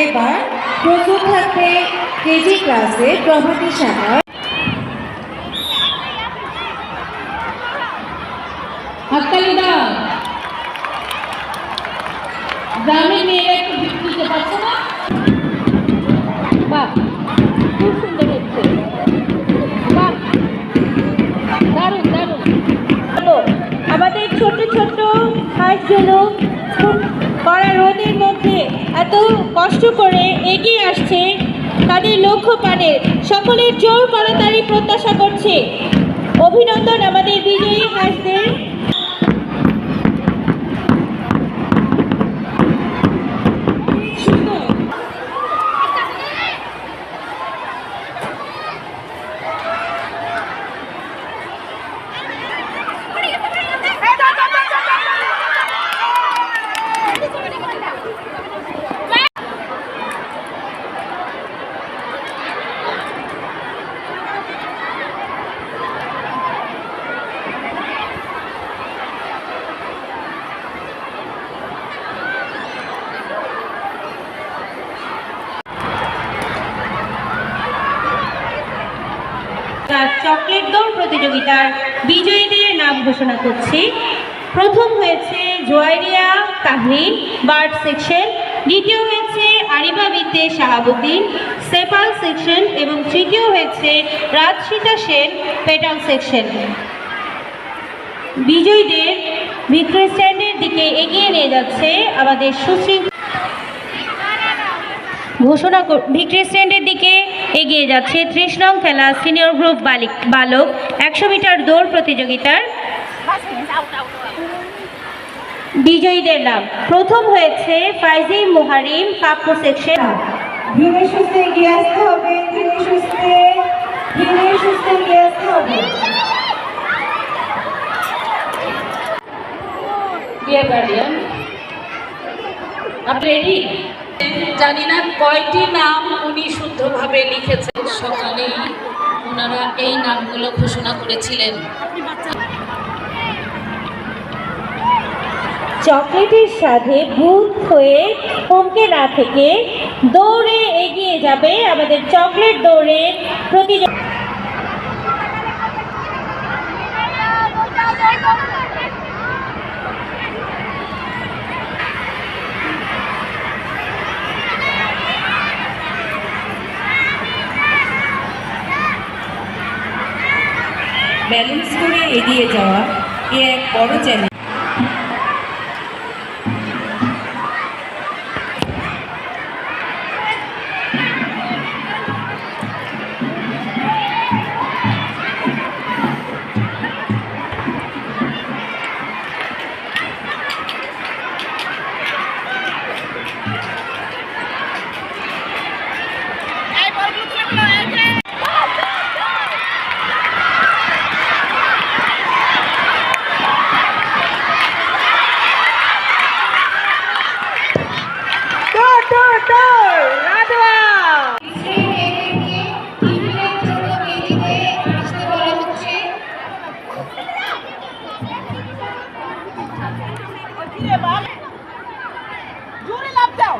এবার প্রথম থাকবে কেজি ক্লাসে প্রভাতী শাখার হাততালি দাও। গ্রামের মেয়েরা একটু দিতে পারছে না? বাহ, খুব সুন্দর হচ্ছে। বাহ, দারুণ দারুণ। আমাদের ছোট ছোট হাঁসগুলো কড়া রোদের মধ্যে এত কষ্ট করে এগিয়ে আসছে তাদের লক্ষ্যপানের সকলের জোর করতালি প্রত্যাশা করছে। অভিনন্দন আমাদের বিজয়ী হাঁসদের। চকলেট দৌড় প্রতিযোগিতার বিজয়ীদের নাম ঘোষণা করছি। প্রথম হয়েছে জোয়ারিয়া তাহরিন বার্ড সেকশন, দ্বিতীয় হয়েছে আরিবা বিদ্যে শাহাবুদ্দিন সেপাল সেকশন এবং তৃতীয় হয়েছে রাজসীতা সেন পেটাল সেকশন। বিজয়ীদের ভিক্টরি স্ট্যান্ডের দিকে এগিয়ে নিয়ে যাচ্ছে আমাদের ঘোষণা ভিক্টরি স্ট্যান্ডের দিকে এগিয়ে যাচ্ছে 30 নং খেলা সিনিয়র গ্রুপ বালক 100 মিটার দৌড় প্রতিযোগিতার বিজয়ীদের নাম। প্রথম হয়েছে ফাইজি মুহারিম কাপ্য সেকশন। ধীরে সুস্থে এগিয়ে আসতে হবে, ধীরে সুস্থে এগিয়ে আসতে হবে। ডিয়ার গার্ডিয়ান, আপনি রেডি? জানি না কয়টি নাম উনি শুদ্ধভাবে লিখেছেন। সকালেই ওনারা এই নামগুলো ঘোষণা করেছিলেন। চকলেটের সাথে ভূত হয়ে থমকে না থেকে দৌড়ে এগিয়ে যাবে আমাদের চকলেট দৌড়ের প্রতিযোগিতা। ব্যালেন্স করে এগিয়ে যাওয়া এক বড় চ্যালেঞ্জ। জোরে লাফ দাও।